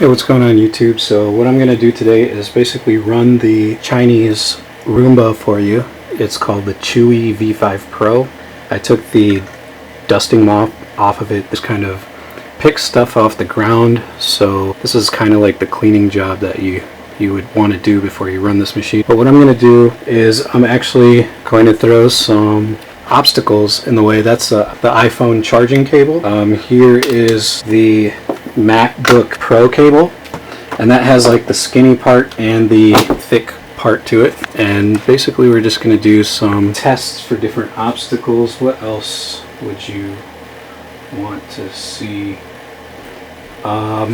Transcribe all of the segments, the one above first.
Hey, what's going on YouTube? So what I'm going to do today is basically run the Chinese Roomba for you. It's called the CHUWI V5 Pro. I took the dusting mop off of it. Just kind of picks stuff off the ground. So this is kind of like the cleaning job that you would want to do before you run this machine. But what I'm going to do is I'm actually going to throw some obstacles in the way. That's the iPhone charging cable. Here is the MacBook Pro cable, and that has like the skinny part and the thick part to it. And basically we're just going to do some tests for different obstacles. What else would you want to see? How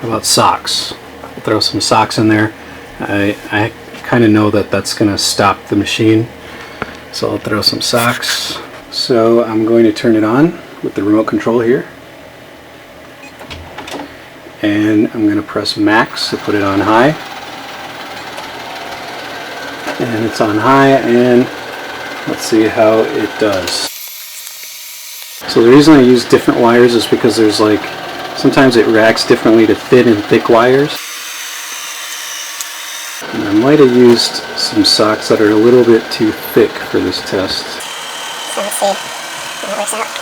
about socks? I'll throw some socks in there. I kind of know that that's going to stop the machine, so I'll throw some socks. So I'm going to turn it on with the remote control here, and I'm going to press max to put it on high, and it's on high, and let's see how it does. So the reason I use different wires is because there's like sometimes it reacts differently to thin and thick wires, and I might have used some socks that are a little bit too thick for this test. So let's see how that works out.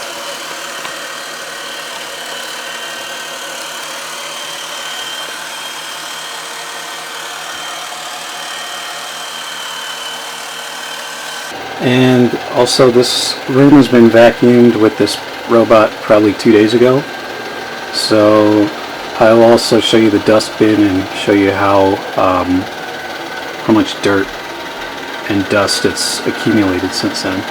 And also, this room has been vacuumed with this robot probably 2 days ago. So I'll also show you the dustbin and show you how much dirt and dust it's accumulated since then.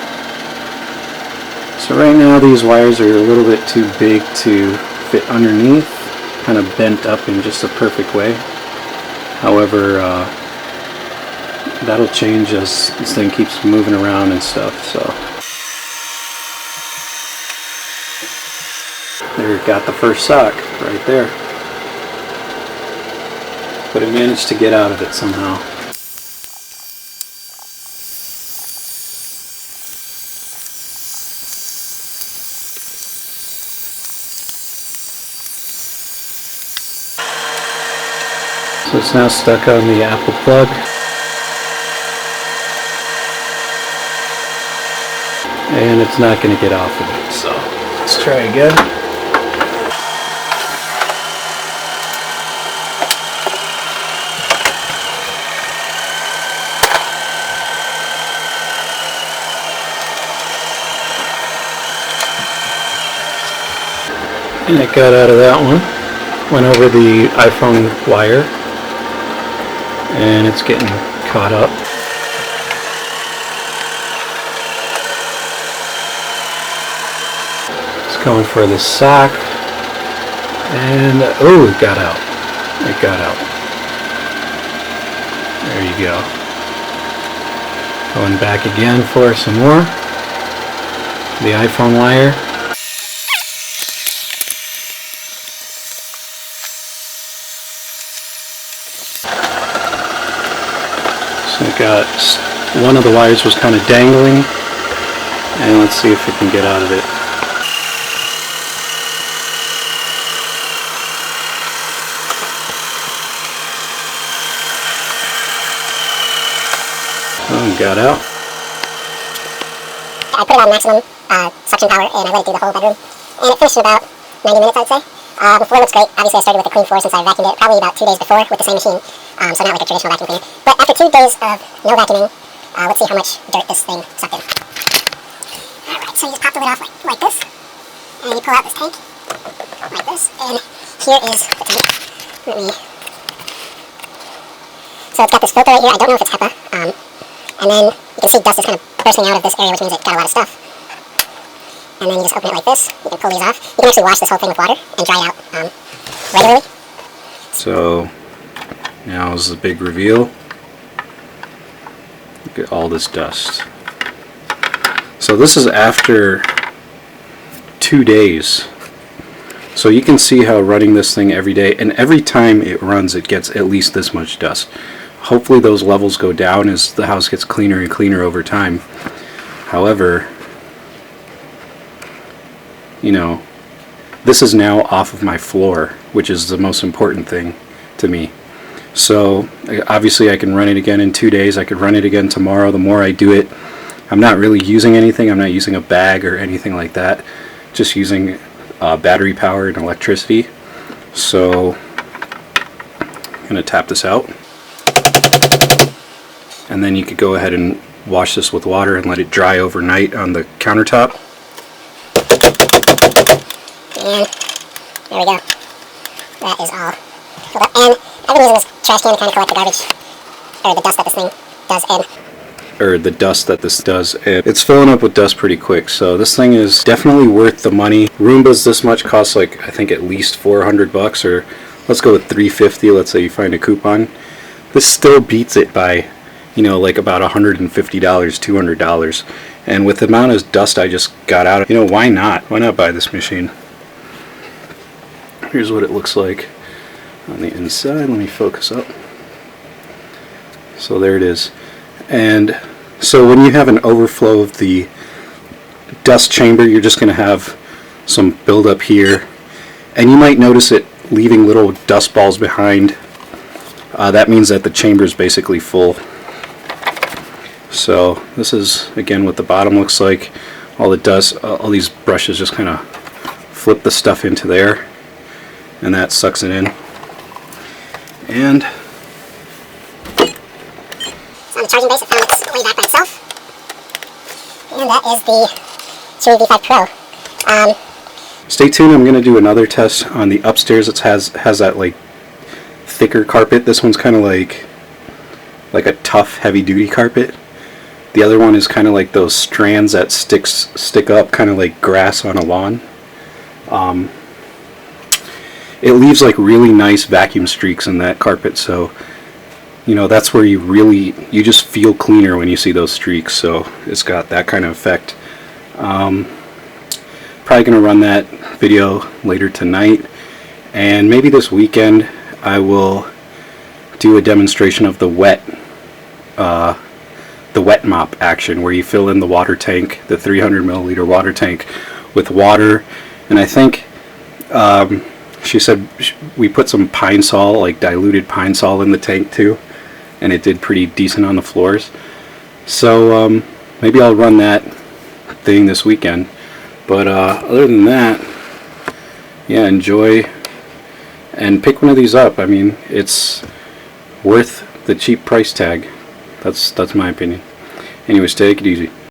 So right now these wires are a little bit too big to fit underneath, kind of bent up in just a perfect way. However, that'll change as this thing keeps moving around and stuff. So there, it got the first sock right there, but it managed to get out of it somehow. So it's now stuck on the Apple plug. And it's not going to get off of it, so let's try again. And it got out of that one, went over the iPhone wire, and it's getting caught up. Going for the sock, and oh, it got out. It got out. There you go. Going back again for some more. The iPhone wire. So it got, one of the wires was kind of dangling, and let's see if it can get out of it. Got out. I put it on maximum suction power, and I let it do the whole bedroom, and it finished in about 90 minutes, I'd say. The floor looks great. Obviously I started with a clean floor since I vacuumed it probably about 2 days before with the same machine, so not like a traditional vacuum cleaner. But after 2 days of no vacuuming, let's see how much dirt this thing sucked in. Alright, so you just pop the lid off like this, and you pull out this tank like this, and here is the tank. So it's got this filter right here. I don't know if it's HEPA. And then you can see dust is kind of bursting out of this area, which means it got a lot of stuff. And then you just open it like this. You can pull these off. You can actually wash this whole thing with water and dry it out regularly. So now is the big reveal. Look at all this dust. So this is after 2 days. So you can see how running this thing every day, and every time it runs it gets at least this much dust. Hopefully those levels go down as the house gets cleaner and cleaner over time. However, you know, this is now off of my floor, which is the most important thing to me. So obviously I can run it again in 2 days. I could run it again tomorrow. The more I do it, I'm not really using anything. I'm not using a bag or anything like that. Just using battery power and electricity. So I'm going to tap this out. And then you could go ahead and wash this with water and let it dry overnight on the countertop. And there we go. That is all filled up. And I've been using this trash can to kind of collect the garbage, or the dust that this thing does, and it's filling up with dust pretty quick. So this thing is definitely worth the money. Roomba's this much, costs like, I think at least 400 bucks, or let's go with 350. Let's say you find a coupon. This still beats it by, you know, like about $150, $200. And with the amount of dust I just got out, you know, why not? Why not buy this machine? Here's what it looks like on the inside. Let me focus up. So there it is. And so when you have an overflow of the dust chamber, you're just going to have some buildup here. And you might notice it leaving little dust balls behind. That means that the chamber is basically full. So this is again what the bottom looks like. All it does, all these brushes just kind of flip the stuff into there, and that sucks it in. And on the charging base, it found its way back by itself. And that is the CHUWI V5 Pro. Stay tuned. I'm going to do another test on the upstairs. It has that like thicker carpet. This one's kind of like a tough, heavy-duty carpet. The other one is kind of like those strands that stick up, kind of like grass on a lawn. It leaves like really nice vacuum streaks in that carpet, so you know that's where you just feel cleaner when you see those streaks. So it's got that kind of effect. Probably gonna run that video later tonight, and maybe this weekend I will do a demonstration of the wet mop action, where you fill in the water tank, the 300 milliliter water tank, with water. And I think she said we put some pine sol, like diluted pine sol, in the tank too, and it did pretty decent on the floors. So maybe I'll run that thing this weekend. But other than that, yeah, enjoy and pick one of these up. I mean, it's worth the cheap price tag. That's my opinion. Anyways, take it easy.